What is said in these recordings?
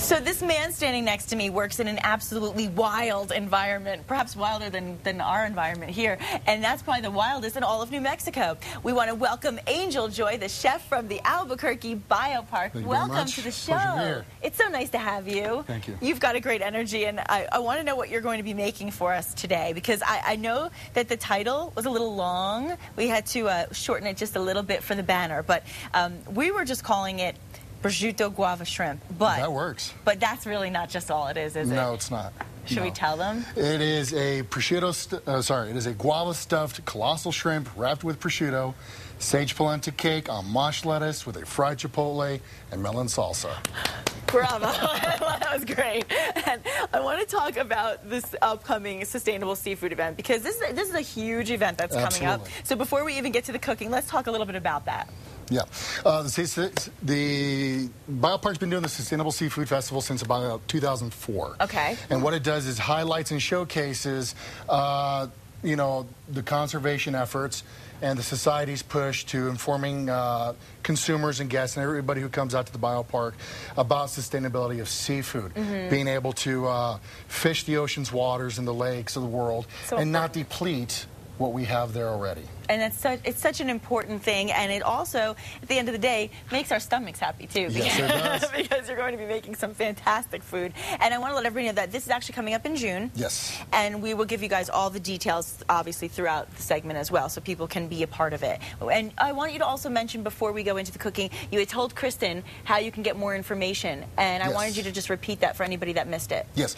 So this man standing next to me works in an absolutely wild environment, perhaps wilder than our environment here, and that's probably the wildest in all of New Mexico. We want to welcome Angel Joy, the chef from the Albuquerque Biopark. Welcome to the show. Pleasure to be here. It's so nice to have you. Thank you. You've got a great energy, and I want to know what you're going to be making for us today, because I know that the title was a little long. We had to shorten it just a little bit for the banner, but we were just calling it Prosciutto Guava Shrimp, but that works. But that's really not just all it is it? No, it's not. Should we tell them? It is a it is a guava-stuffed colossal shrimp wrapped with prosciutto, sage polenta cake on Mache lettuce with a fried chipotle and melon salsa. Bravo. That was great. And I want to talk about this upcoming sustainable seafood event, because this is a huge event that's coming up. So before we even get to the cooking, let's talk a little bit about that. Yeah. The Biopark's been doing the Sustainable Seafood Festival since about 2004. Okay. And what it does is highlights and showcases, you know, the conservation efforts and the society's push to informing consumers and guests and everybody who comes out to the Biopark about sustainability of seafood, being able to fish the ocean's waters and the lakes of the world and not deplete what we have there already. And it's such an important thing, and it also, at the end of the day, makes our stomachs happy too. Yes, it does. Because you're going to be making some fantastic food. And I want to let everybody know that this is actually coming up in June. Yes. And we will give you guys all the details, obviously, throughout the segment as well, so people can be a part of it. And I want you to also mention, before we go into the cooking, you had told Kristen how you can get more information, and I wanted you to just repeat that for anybody that missed it. Yes.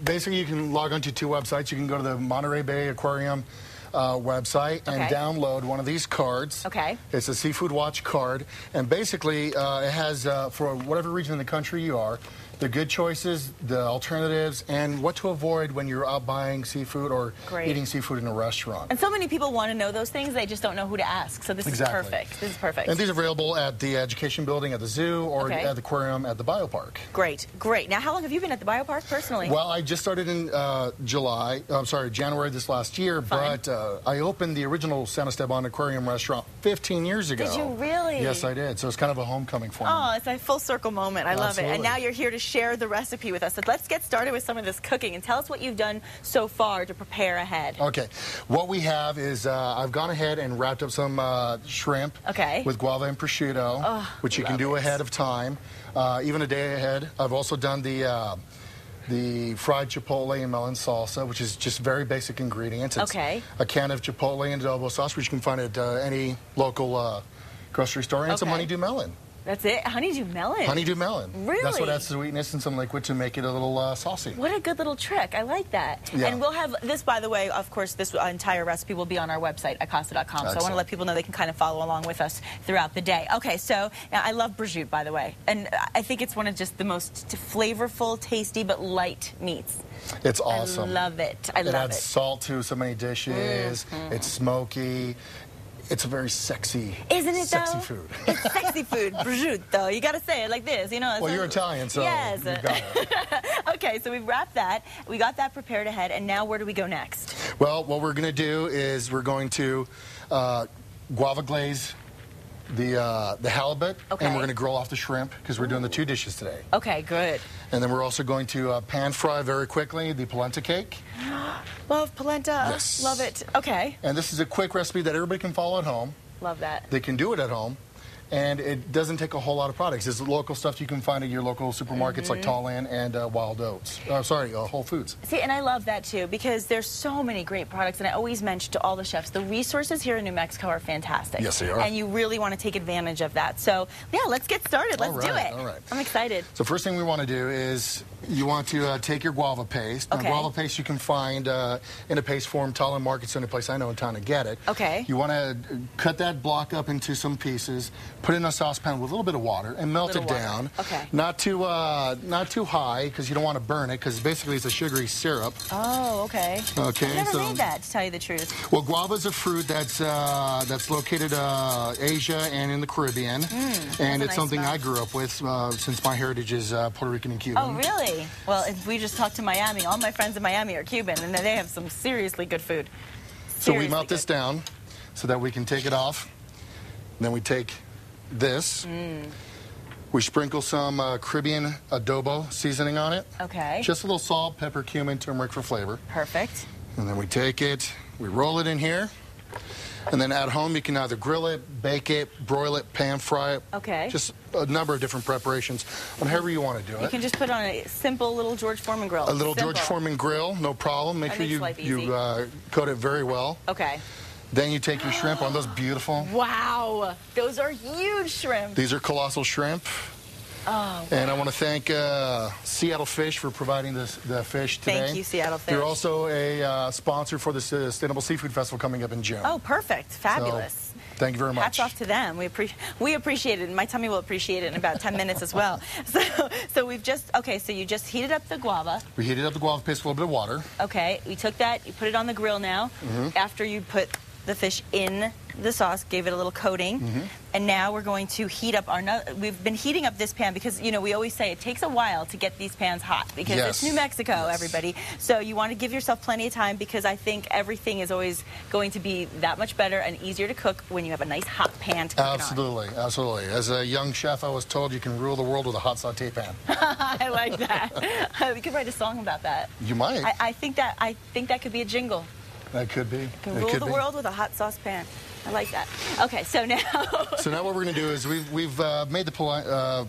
Basically, you can log on to two websites. You can go to the Monterey Bay Aquarium website and download one of these cards. Okay. It's a Seafood Watch card, and basically it has, for whatever region in the country you are, the good choices, the alternatives, and what to avoid when you're out buying seafood or eating seafood in a restaurant. And so many people want to know those things, they just don't know who to ask. So this is perfect. This is perfect. And these are available at the Education Building at the zoo or at the aquarium at the Biopark. Great, great. Now, how long have you been at the Biopark personally? Well, I just started in January this last year, but I opened the original San Esteban Aquarium restaurant 15 years ago. Did you really? Yes, I did. So it's kind of a homecoming for me. Oh, it's a full circle moment. I love it. And now you're here to share the recipe with us. So let's get started with some of this cooking, and tell us what you've done so far to prepare ahead. Okay. What we have is I've gone ahead and wrapped up some shrimp with guava and prosciutto, which you can do ahead of time, even a day ahead. I've also done the fried chipotle and melon salsa, which is just very basic ingredients. It's a can of chipotle and adobo sauce, which you can find at any local grocery store, and some honeydew melon. That's it? Honeydew melon? Honeydew melon. Really? That's what adds sweetness and some liquid to make it a little saucy. What a good little trick. I like that. Yeah. And we'll have this, by the way, of course, this entire recipe will be on our website, acosta.com. So I want to let people know they can kind of follow along with us throughout the day. Okay, so now I love prosciutto, by the way. And I think it's one of just the most flavorful, tasty, but light meats. It's awesome. I love it. I love it. It adds salt to so many dishes. It's smoky. It's a very sexy, sexy food. It's sexy food, prosciutto. You got to say it like this, you know. Well, you're Italian, so yes. You've got it. Okay, so we've wrapped that. We got that prepared ahead, and now where do we go next? Well, what we're going to do is we're going to guava glaze the halibut, and we're going to grill off the shrimp, because we're doing the two dishes today. Okay, good. And then we're also going to pan fry very quickly the polenta cake. Love polenta. Yes. Love it. Okay. And this is a quick recipe that everybody can follow at home. Love that. They can do it at home. And it doesn't take a whole lot of products. It's local stuff you can find at your local supermarkets like Talland and Wild Oats. Whole Foods. See, and I love that too, because there's so many great products, and I always mention to all the chefs, the resources here in New Mexico are fantastic. Yes, they are. And you really want to take advantage of that. So, yeah, let's get started. Let's do it. All right. I'm excited. So first thing we want to do is you want to take your guava paste. Now, guava paste you can find in a paste form. Talland Market's the only place I know in town to get it. Okay. You want to cut that block up into some pieces, put it in a saucepan with a little bit of water, and melt it down. Okay. Not too high, because you don't want to burn it, because basically it's a sugary syrup. Oh, okay. Okay. I've never made that, to tell you the truth. Well, guava is a fruit that's located Asia and in the Caribbean, and it's something I grew up with since my heritage is Puerto Rican and Cuban. Oh, really? Well, if we just talked to Miami, all my friends in Miami are Cuban, and they have some seriously good food. So we melt this down so that we can take it off. And then we take this, We sprinkle some Caribbean adobo seasoning on it. Okay. Just a little salt, pepper, cumin, turmeric for flavor. Perfect. And then we take it, we roll it in here. And then at home, you can either grill it, bake it, broil it, pan fry it. Okay. Just a number of different preparations on however you want to do it. You can just put on a simple little George Foreman grill. A little George Foreman grill, no problem. Make sure you coat it very well. Okay. Then you take your shrimp on those beautiful. Wow, those are huge shrimp. These are colossal shrimp. Oh, wow. And I want to thank Seattle Fish for providing the fish today. Thank you, Seattle Fish. They're also a sponsor for the Sustainable Seafood Festival coming up in June. Oh, perfect. Fabulous. So, thank you very much. Hats off to them. We appreciate it, and my tummy will appreciate it in about 10 minutes as well. So we've just, okay, so you just heated up the guava. We heated up the guava paste with a little bit of water. Okay, we took that, you put it on the grill now. After you put the fish in the sauce, gave it a little coating, and now we're going to heat up we've been heating up this pan because, you know, we always say it takes a while to get these pans hot because it's New Mexico, everybody. So you want to give yourself plenty of time because I think everything is always going to be that much better and easier to cook when you have a nice hot pan to cook Absolutely, it on. Absolutely. As a young chef, I was told you can rule the world with a hot sauté pan. I like that. We could write a song about that. You might. I think that could be a jingle. That could be. You can rule the world with a hot sauce pan. I like that. Okay, so now... So now what we're going to do is we've made the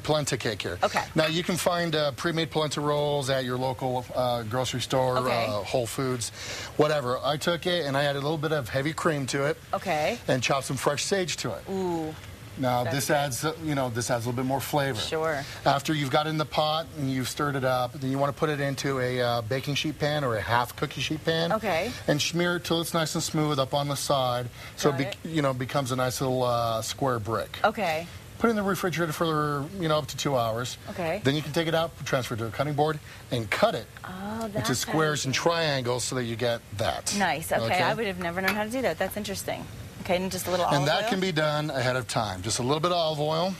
polenta cake here. Okay. Now you can find pre-made polenta rolls at your local grocery store, Whole Foods, whatever. I took it and I added a little bit of heavy cream to it. Okay. And chopped some fresh sage to it. Ooh. Now this adds, this adds a little bit more flavor. Sure. After you've got it in the pot and you've stirred it up, then you want to put it into a baking sheet pan or a half cookie sheet pan. Okay. And smear it till it's nice and smooth up on the side, so it becomes a nice little square brick. Okay. Put it in the refrigerator for up to 2 hours. Okay. Then you can take it out, transfer it to a cutting board, and cut it into squares and triangles so that you get that. Nice. Okay. I would have never known how to do that. That's interesting. Okay, and just a little olive oil? And that can be done ahead of time. Just a little bit of olive oil.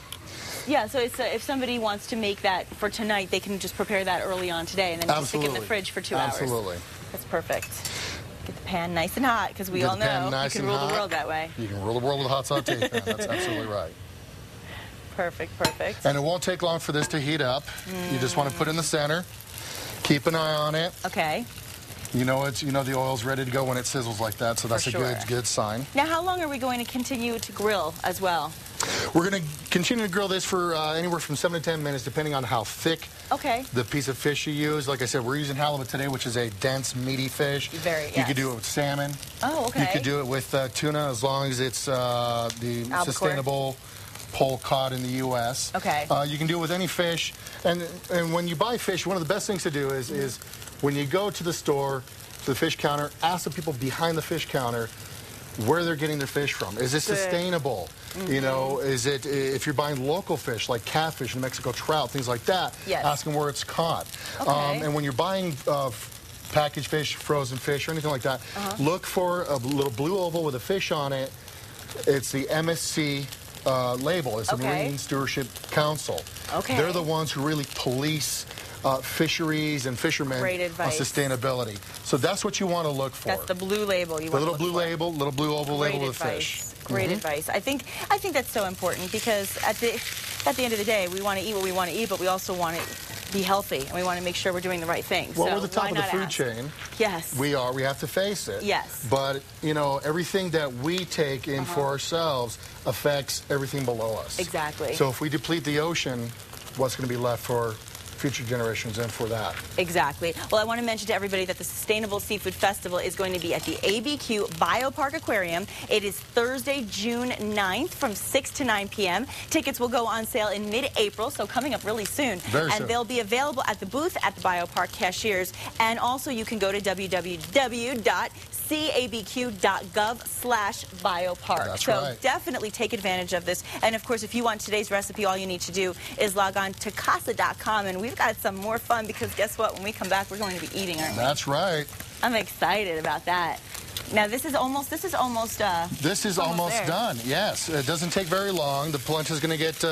Yeah, so it's, if somebody wants to make that for tonight, they can just prepare that early on today and then just stick it in the fridge for 2 hours. Absolutely. That's perfect. Get the pan nice and hot, because we all know you can rule the world that way. You can rule the world with a hot sauté pan. That's absolutely right. Perfect, perfect. And it won't take long for this to heat up. You just want to put it in the center. Keep an eye on it. Okay. You know the oil's ready to go when it sizzles like that, so that's a good sign. Now, how long are we going to continue to grill as well? We're going to continue to grill this for anywhere from 7 to 10 minutes, depending on how thick the piece of fish you use. Like I said, we're using halibut today, which is a dense, meaty fish. You could do it with salmon. Oh, okay. You could do it with tuna, as long as it's the sustainable pole caught in the U.S. Okay. You can do it with any fish. And when you buy fish, one of the best things to do is when you go to the store, to the fish counter, ask the people behind the fish counter where they're getting their fish from. Is it sustainable? You know, is it, if you're buying local fish like catfish, New Mexico trout, things like that, ask them where it's caught. And when you're buying packaged fish, frozen fish, or anything like that, look for a little blue oval with a fish on it. It's the MSC label. It's the Marine Stewardship Council. They're the ones who really police fisheries and fishermen on sustainability. So that's what you want to look for. That's the blue label you want to look for. The little blue label, little blue oval label with fish. Great advice. I think that's so important because at the end of the day, we want to eat what we want to eat, but we also want to be healthy, and we want to make sure we're doing the right thing. Well, so we're the top of the food chain. Yes. We are. We have to face it. Yes. But, everything that we take in for ourselves affects everything below us. Exactly. So if we deplete the ocean, what's going to be left for future generations and for that? Exactly. Well, I want to mention to everybody that the Sustainable Seafood Festival is going to be at the ABQ Biopark Aquarium. It is Thursday, June 9th from 6 to 9 p.m. Tickets will go on sale in mid-April, so coming up really soon. Very soon. And they'll be available at the booth at the Biopark cashiers. And also you can go to www.cabq.gov/biopark. That's so right. Definitely take advantage of this. And of course, if you want today's recipe, all you need to do is log on to casa.com, and we've got some more fun because guess what? When we come back, we're going to be eating, aren't we? That's right. I'm excited about that. Now this is almost done. Yes, it doesn't take very long. The polenta is going to get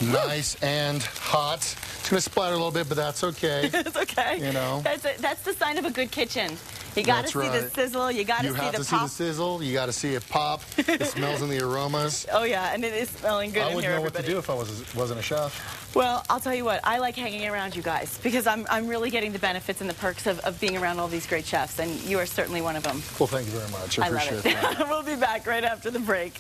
nice and hot. It's going to splatter a little bit, but that's okay. It's okay. You know. That's the sign of a good kitchen. You got to see the sizzle. You got to see the pop. You have to see the sizzle. You got to see it pop. It smells in the aromas. Oh yeah, and it is smelling good in here. I wouldn't know what to do if I wasn't a chef. Well, I'll tell you what. I like hanging around you guys because I'm really getting the benefits and the perks of being around all these great chefs, and you are certainly one of them. Well, thank you very much. I appreciate love it. that. We'll be back right after the break.